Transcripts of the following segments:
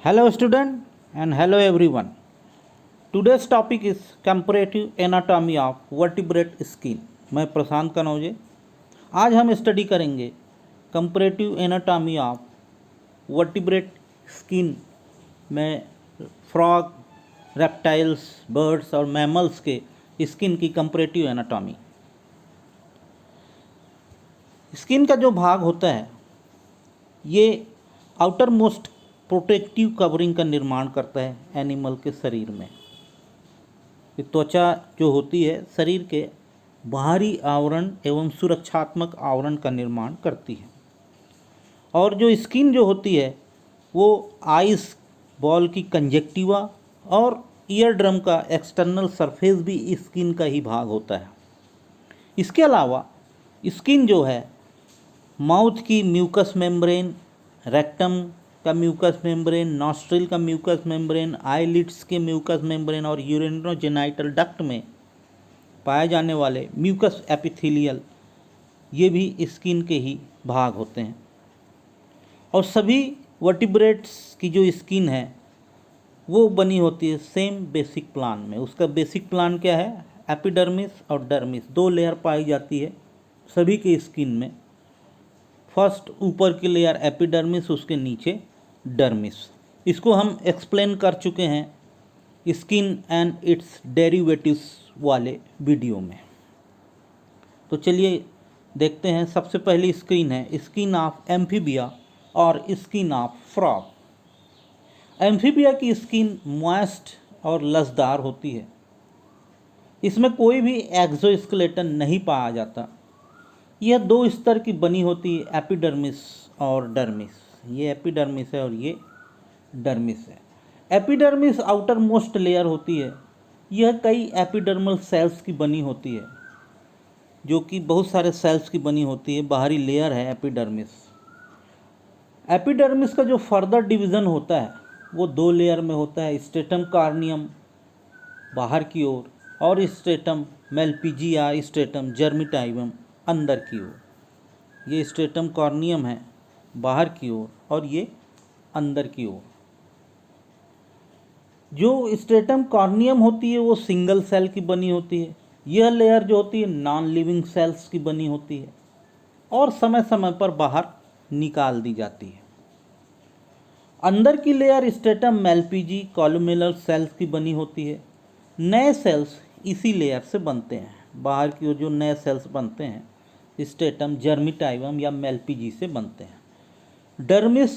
Hello student and hello everyone. Today's topic is comparative anatomy of vertebrate skin. मैं प्रशांत कनौजे। आज हम study करेंगे comparative anatomy of vertebrate skin में frog, reptiles, birds और mammals के skin की कंपैरेटिव एनाटॉमी। स्किन का जो भाग होता है ये आउटर मोस्ट प्रोटेक्टिव कवरिंग का निर्माण करता है एनिमल के शरीर में। त्वचा जो होती है शरीर के बाहरी आवरण एवं सुरक्षात्मक आवरण का निर्माण करती है। और जो स्किन जो होती है वो आइस बॉल की कंजक्टिवा और ईयर ड्रम का एक्सटर्नल सरफेस भी स्किन का ही भाग होता है। इसके अलावा स्किन जो है माउथ की म्यूकस मेम्ब्रेन, रेक्टम का म्यूकस मेम्ब्रेन, नॉस्ट्रिल का म्यूकस मेम्ब्रेन, आईलिड्स के म्यूकस मेम्ब्रेन और यूरिनोजेनाइटल डक्ट में पाए जाने वाले म्यूकस एपिथेलियल ये भी स्किन के ही भाग होते हैं। और सभी वर्टिब्रेट्स की जो स्किन है वो बनी होती है सेम बेसिक प्लान में। उसका बेसिक प्लान क्या है? एपिडर्मिस और डर्मिस, दो लेयर पाई जाती है सभी के स्किन में। फर्स्ट ऊपर की लेयर एपिडर्मिस, उसके नीचे डर्मिस। इसको हम एक्सप्लेन कर चुके हैं स्किन एंड इट्स डेरिवेटिव्स वाले वीडियो में। तो चलिए देखते हैं। सबसे पहली स्किन है स्किन ऑफ एम्फीबिया और स्किन ऑफ फ्रॉग। एम्फीबिया की स्किन मॉइस्ट और लसदार होती है। इसमें कोई भी एक्सोस्केलेटन नहीं पाया जाता। यह दो स्तर की बनी होती है, एपिडर्मिस और डर्मिस। ये एपिडर्मिस है और ये डर्मिस है। एपिडर्मिस आउटर मोस्ट लेयर होती है। यह कई एपिडर्मल सेल्स की बनी होती है, जो कि बहुत सारे सेल्स की बनी होती है। बाहरी लेयर है एपिडर्मिस। एपिडर्मिस का जो फर्दर डिवीज़न होता है वो दो लेयर में होता है, स्ट्रेटम कार्नियम बाहर की ओर और स्ट्रेटम मेलपिजी या स्ट्रेटम जर्मिटाइवम अंदर की ओर। ये स्ट्रेटम कॉर्नियम है बाहर की ओर और ये अंदर की ओर। जो स्ट्रेटम कॉर्नियम होती है वो सिंगल सेल की बनी होती है। यह लेयर जो होती है नॉन लिविंग सेल्स की बनी होती है और समय समय पर बाहर निकाल दी जाती है। अंदर की लेयर स्ट्रेटम मेलपिजी कॉलुमेलर सेल्स की बनी होती है। नए सेल्स इसी लेयर से बनते हैं। बाहर की ओर जो नए सेल्स बनते हैं स्ट्रेटम जर्मिटाइवम या मेलपिजी से बनते हैं। डर्मिस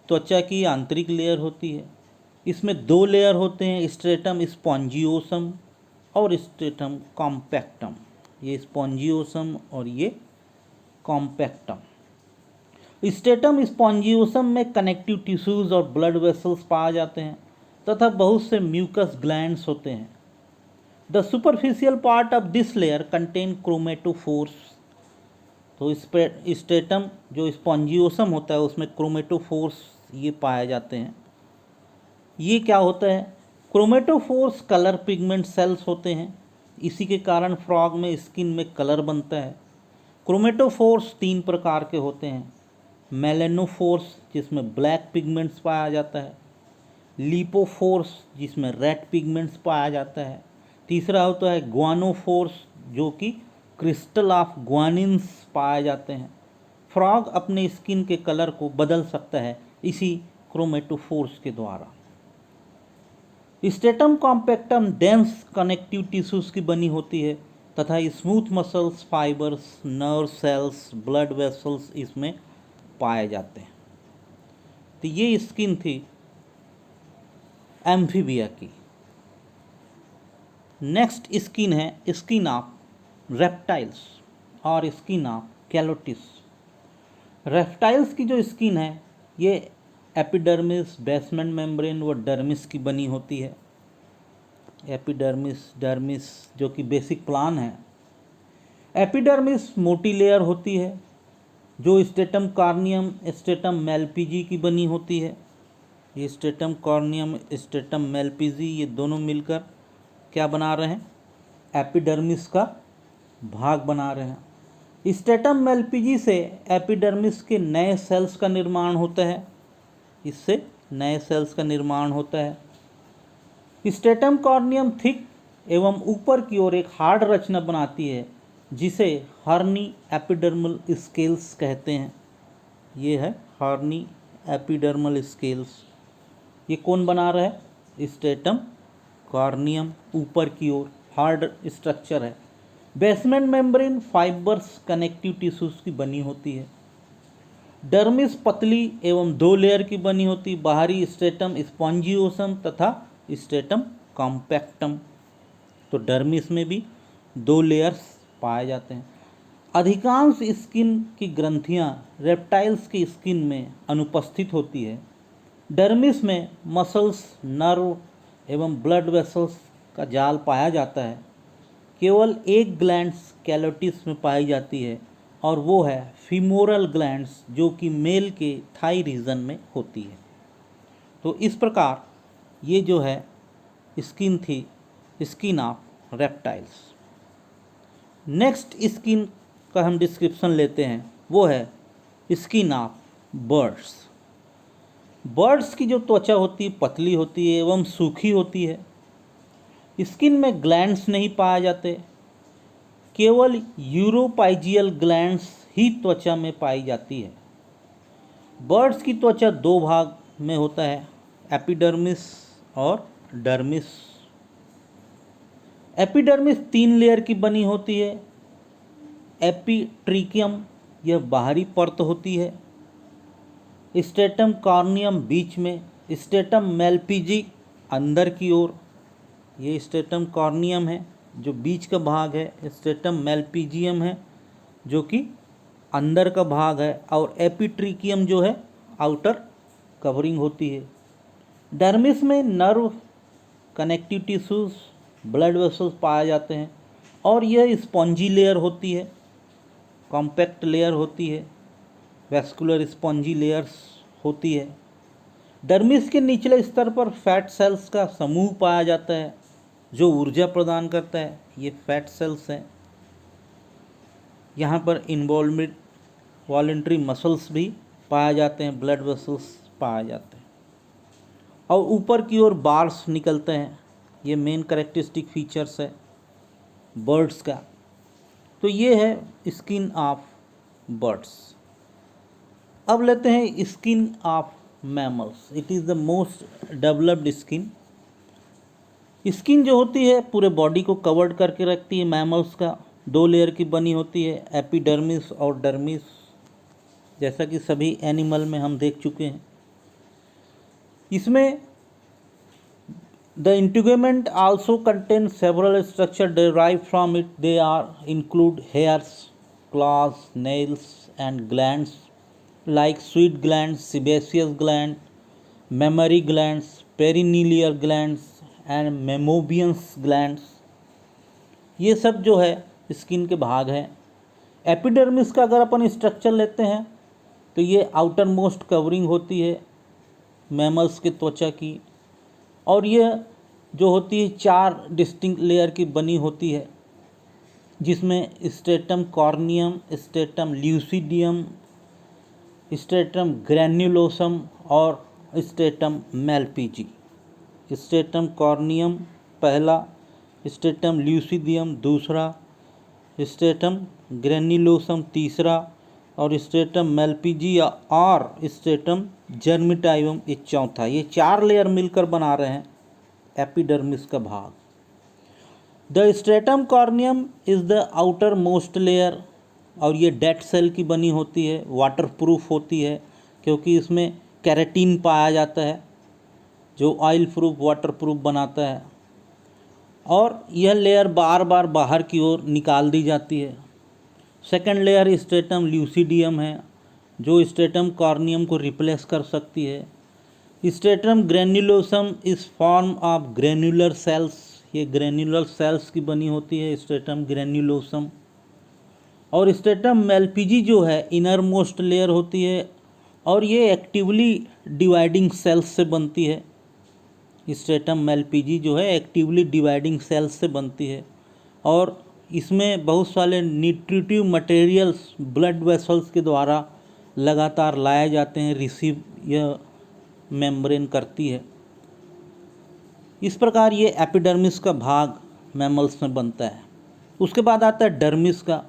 त्वचा की आंतरिक लेयर होती है। इसमें दो लेयर होते हैं, स्ट्रेटम स्पॉन्जियोसम और स्ट्रेटम कॉम्पैक्टम। ये स्पॉन्जियोसम और ये कॉम्पैक्टम। स्ट्रेटम स्पॉन्जियोसम में कनेक्टिव टिश्यूज और ब्लड वेसल्स पाए जाते हैं तथा बहुत से म्यूकस ग्लैंड्स होते हैं। The superficial part of this layer contain chromatophores. तो स्ट्रेटम जो स्पॉन्जियोसम होता है उसमें क्रोमेटोफोर्स ये पाए जाते हैं। ये क्या होता है? क्रोमेटोफोर्स कलर पिगमेंट सेल्स होते हैं। इसी के कारण फ्रॉग में स्किन में कलर बनता है। क्रोमेटोफोर्स तीन प्रकार के होते हैं। मेलेनोफोर्स जिसमें ब्लैक पिगमेंट्स पाया जाता है, लिपोफोर्स जिसमें रेड पिगमेंट्स पाया जाता है, तीसरा होता है ग्वानोफोर्स जो कि क्रिस्टल ऑफ ग्वानिन्स पाए जाते हैं। फ्रॉग अपने स्किन के कलर को बदल सकता है इसी क्रोमेटोफोर्स के द्वारा। स्ट्रेटम कॉम्पैक्टम डेंस कनेक्टिव टिश्यूज की बनी होती है तथा smooth muscles, fibres, nerve cells, blood vessels इसमें पाए जाते हैं। तो ये स्किन थी एम्फीबिया की। नेक्स्ट स्किन है स्किन ऑफ रेप्टाइल्स और स्किन ऑफ कैलोटिस। रेप्टाइल्स की जो स्किन है ये एपिडर्मिस, बेसमेंट मेम्ब्रेन व डर्मिस की बनी होती है। एपिडर्मिस, डर्मिस जो कि बेसिक प्लान है। एपिडर्मिस मोटी लेयर होती है जो स्ट्रेटम कार्नियम, स्ट्रेटम मेलपिजी की बनी होती है। ये स्ट्रेटम कॉर्नियम, स्ट्रेटम मेलपिजी ये दोनों मिलकर क्या बना रहे हैं? एपिडर्मिस का भाग बना रहे हैं। स्ट्रेटम मेलपिजी से एपिडर्मिस के नए सेल्स का निर्माण होता है। इससे नए सेल्स का निर्माण होता है। स्ट्रेटम कॉर्नियम थिक एवं ऊपर की ओर एक हार्ड रचना बनाती है जिसे हॉर्नी एपिडर्मल स्केल्स कहते हैं। ये है हॉर्नी एपिडर्मल स्केल्स। ये कौन बना रहा है? स्ट्रेटम कॉर्नियम ऊपर की ओर हार्ड स्ट्रक्चर है। Basement membrane fibres connective tissues की बनी होती है। डर्मिस पतली एवं 2 लेयर की बनी होती। बाहरी स्ट्रेटम स्पॉन्जियोसम तथा स्ट्रेटम कॉम्पैक्टम। तो डर्मिस में भी 2 लेयर्स पाए जाते हैं। अधिकांश स्किन की ग्रंथियां रेप्टाइल्स की स्किन में अनुपस्थित होती है। डर्मिस में मसल्स, नर्व एवं ब्लड वेसल्स का जाल पाया जाता है। केवल एक ग्लैंड्स कैलोटिस में पाई जाती है और वो है फीमोरल ग्लैंड्स, जो कि मेल के थाई रीजन में होती है। तो इस प्रकार ये जो है स्किन थी, skin of reptiles. Next skin का हम डिस्क्रिप्शन लेते हैं, वो है स्किन ऑफ बर्ड्स। बर्ड्स की जो त्वचा होती है पतली होती है एवं सूखी होती है। स्किन में ग्लैंड्स नहीं पाए जाते। केवल यूरोपाइजियल ग्लैंड्स ही त्वचा में पाई जाती है। बर्ड्स की त्वचा 2 भाग में होता है, एपिडर्मिस और डर्मिस। एपिडर्मिस 3 लेयर की बनी होती है। एपिट्रिकियम यह बाहरी परत होती है। स्ट्रेटम कॉर्नियम बीच में। स्ट्रेटम मेलपिजी अंदर की ओर। ये स्ट्रेटम कॉर्नियम है जो बीच का भाग है। स्ट्रेटम मेलपिजियम है जो कि अंदर का भाग है। और एपिट्रिकियम जो है आउटर कवरिंग होती है। डर्मिस में nerve, connective tissues, blood vessels पाए जाते हैं और यह स्पॉन्जी लेयर होती है, कॉम्पैक्ट लेयर होती है, वैस्कुलर स्पॉन्जी लेयर्स होती है। डर्मिस के निचले स्तर पर फैट सेल्स का समूह पाया जाता है जो ऊर्जा प्रदान करता है। ये फैट सेल्स हैं। यहाँ पर इन्वॉल्वमेंट वॉलेंट्री मसल्स भी पाए जाते हैं, ब्लड वेसल्स पाए जाते हैं और ऊपर की ओर बार्स निकलते हैं। ये मेन कैरेक्टरिस्टिक फीचर्स है बर्ड्स का। तो ये है स्किन ऑफ बर्ड्स। अब लेते हैं skin of mammals. It is the most developed skin. Skin जो होती है पूरे बॉडी को कवर्ड करके रखती है। मैमल्स का 2 लेयर की बनी होती है, एपिडर्मिस और डर्मिस, जैसा कि सभी एनिमल में हम देख चुके हैं। इसमें the integument also contain several structure derive from it. They are include hairs, claws, nails and glands like sweet gland, sebaceous gland, mammary glands, perineal glands and meibomian glands. ये सब जो है स्किन के भाग हैं। एपिडर्मिस का अगर अपन structure लेते हैं तो ये आउटर मोस्ट कवरिंग होती है मैमल्स के त्वचा की और ये जो होती है 4 डिस्टिंक्ट लेयर की बनी होती है, जिसमें stratum corneum, stratum lucidum, stratum granulosum और स्ट्रेटम मेलपिजी। स्ट्रेटम कॉर्नियम पहला, स्ट्रेटम ल्यूसिडियम दूसरा, स्ट्रेटम ग्रैन्युलोसम तीसरा और स्ट्रेटम मेलपिजी और स्ट्रेटम जर्मिटाइवम ये चौथा। ये 4 लेयर मिलकर बना रहे हैं एपिडर्मिस का भाग। The stratum corneum is the outer most layer और ये डेड सेल की बनी होती है, वाटर प्रूफ होती है क्योंकि इसमें कैरेटीन पाया जाता है जो ऑयल प्रूफ, वाटर प्रूफ बनाता है और यह लेयर बार बार बाहर की ओर निकाल दी जाती है। सेकेंड लेयर स्ट्रेटम ल्यूसिडियम है जो स्ट्रेटम कॉर्नियम को रिप्लेस कर सकती है। स्ट्रेटम ग्रैन्युलोसम इस फॉर्म ऑफ ग्रैन्युलर सेल्स। ये ग्रैन्युलर सेल्स की बनी होती है स्ट्रेटम ग्रैन्युलोसम। और स्ट्रेटम मेलपिजी जो है इनर मोस्ट लेयर होती है और ये एक्टिवली डिवाइडिंग सेल्स से बनती है। स्ट्रेटम मेलपिजी जो है एक्टिवली डिवाइडिंग सेल्स से बनती है और इसमें बहुत सारे न्यूट्रिटिव मटेरियल्स ब्लड वेसल्स के द्वारा लगातार लाए जाते हैं। रिसीव यह मेम्ब्रेन करती है। इस प्रकार ये एपिडर्मिस का भाग मैमल्स में बनता है। उसके बाद आता है डर्मिस का।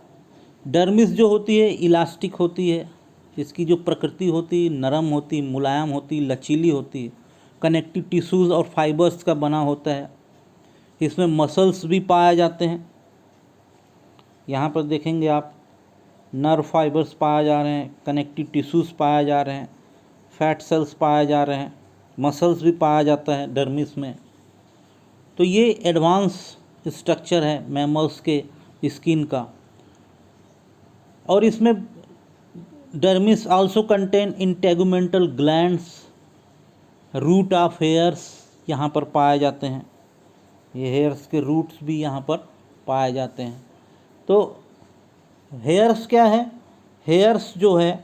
डर्मिस जो होती है इलास्टिक होती है, इसकी जो प्रकृति होती है नरम होती, मुलायम होती, लचीली होती, कनेक्टिव टिश्यूज़ और फाइबर्स का बना होता है। इसमें मसल्स भी पाए जाते हैं। यहाँ पर देखेंगे आप, नर्व फाइबर्स पाए जा रहे हैं, कनेक्टिव टिश्यूज़ पाए जा रहे हैं, फैट सेल्स पाए जा रहे हैं, मसल्स भी पाया जाता है डर्मिस में। तो ये एडवांस स्ट्रक्चर है मैमल्स के स्किन का। और इसमें dermis also contain integumental glands, root of hairs यहाँ पर पाए जाते हैं। ये हेयर्स के रूट्स भी यहाँ पर पाए जाते हैं। तो हेयर्स क्या है? हेयर्स जो है,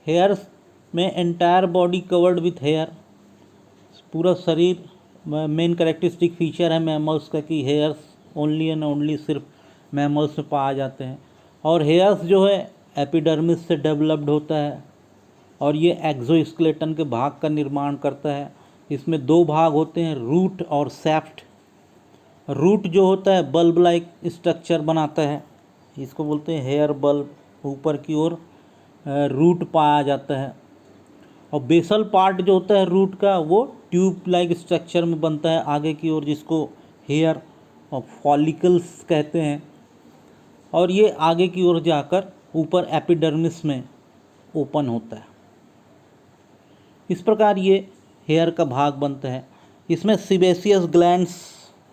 हेयर्स में entire body covered with hair, पूरा शरीर मेन कैरेक्टरिस्टिक फीचर है मैमल्स का कि हेयर्स ओनली एंड ओनली सिर्फ मैमल्स में पाए जाते हैं। और हेयर्स जो है एपिडर्मिस से डेवलप्ड होता है और ये एक्सोस्केलेटन के भाग का निर्माण करता है। इसमें दो भाग होते हैं, रूट और सैफ्ट। रूट जो होता है बल्ब लाइक स्ट्रक्चर बनाता है, इसको बोलते हैं हेयर बल्ब। ऊपर की ओर रूट पाया जाता है। और बेसल पार्ट जो होता है रूट का वो ट्यूब लाइक स्ट्रक्चर में बनता है आगे की ओर, जिसको हेयर और फॉलिकल्स कहते हैं। और ये आगे की ओर जाकर ऊपर एपिडर्मिस में ओपन होता है। इस प्रकार ये हेयर का भाग बनता है। इसमें सीबेसियस ग्लैंड्स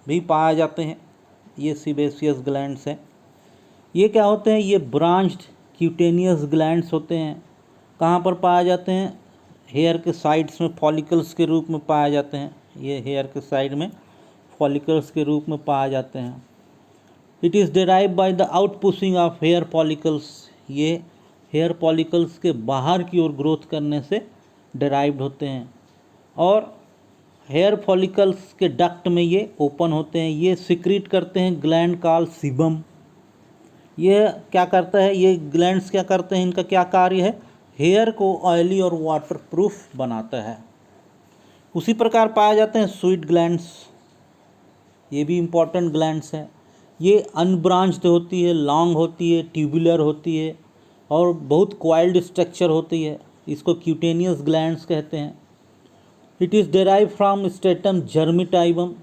भी पाए जाते हैं। ये सीबेसियस ग्लैंड्स हैं। ये क्या होते हैं? ये ब्रांच्ड क्यूटेनियस ग्लैंड्स होते हैं। कहाँ पर पाए जाते हैं? हेयर के साइड्स में फॉलिकल्स के रूप में पाए जाते हैं। ये हेयर के साइड में फॉलिकल्स के रूप में पाए जाते हैं। It is derive by the out pushing of hair follicles. ये हेयर फॉलिकल्स के बाहर की ओर ग्रोथ करने से डिराइव्ड होते हैं। और हेयर फॉलिकल्स के डक्ट में ये ओपन होते हैं। ये सिक्रीट करते हैं ग्लैंड कॉल्ड सीबम। ये क्या करता है? ये ग्लैंड्स क्या करते हैं? इनका क्या कार्य है? हेयर को ऑयली और वाटरप्रूफ बनाता है। उसी प्रकार पाए जाते हैं स्वीट ग्लैंड्स। ये भी इम्पॉर्टेंट ग्लैंड्स हैं। ये अनब्रांच्ड होती है, लॉन्ग होती है, ट्यूबुलर होती है और बहुत क्वाइल्ड स्ट्रक्चर होती है। इसको क्यूटेनियस ग्लैंड्स कहते हैं। It is derive from stratum germinativum.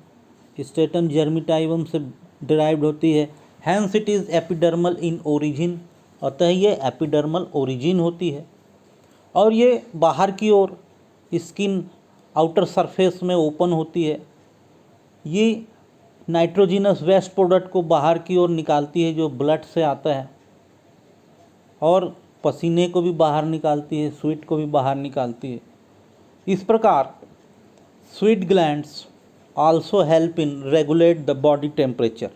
Stratum germinativum से डिराइव्ड होती है। Hence it is epidermal in origin. अतः ये एपिडर्मल ओरिजिन होती है। और ये बाहर की ओर स्किन आउटर सरफेस में ओपन होती है। ये नाइट्रोजिनस वेस्ट प्रोडक्ट को बाहर की ओर निकालती है जो ब्लड से आता है, और पसीने को भी बाहर निकालती है, स्वेट को भी बाहर निकालती है। इस प्रकार sweet glands also help in regulate the body temperature.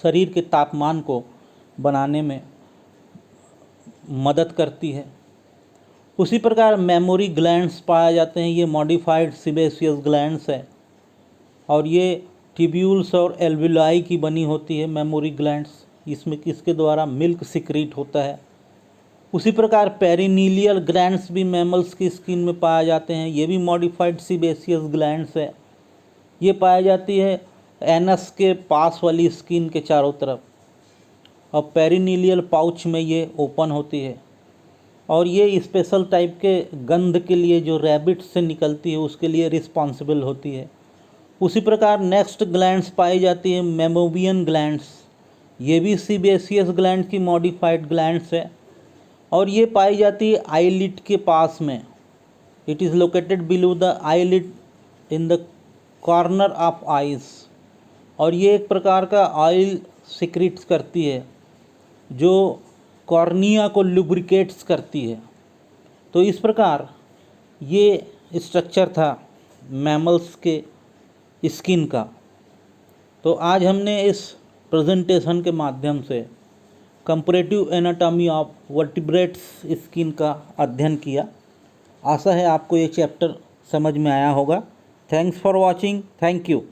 शरीर के तापमान को बनाने में मदद करती है। उसी प्रकार मेमोरी ग्लैंड्स पाए जाते हैं। ये मॉडिफाइड सीबेसियस ग्लैंड्स है और ये ट्यूब्यूल्स और एल्विलाई की बनी होती है मेमोरी ग्लैंड्स। इसमें किसके द्वारा? मिल्क सिक्रीट होता है। उसी प्रकार पेरिनीलियल ग्लैंड्स भी मैमल्स की स्किन में पाए जाते हैं। ये भी मॉडिफाइड सीबेसियस ग्लैंड्स है। ये पाई जाती है एनस के पास वाली स्किन के चारों तरफ, और पेरिनीलियल पाउच में ये ओपन होती है। और ये स्पेशल टाइप के गंध के लिए जो रैबिट से निकलती है उसके लिए रिस्पॉन्सिबल होती है। उसी प्रकार नेक्स्ट ग्लैंड्स पाई जाती है मेमोबियन ग्लैंड्स। ये भी सीबेसियस ग्लैंड की मॉडिफाइड ग्लैंड्स है और ये पाई जाती है आईलिड के पास में। It is located below the eyelid in the corner of eyes. और ये एक प्रकार का ऑयल सिक्रीट्स करती है जो कॉर्निया को लुब्रिकेट्स करती है। तो इस प्रकार ये स्ट्रक्चर था मैमल्स के स्किन का। तो आज हमने इस प्रेजेंटेशन के माध्यम से comparative anatomy of vertebrates skin का अध्ययन किया। आशा है आपको ये चैप्टर समझ में आया होगा। Thanks for watching. Thank you.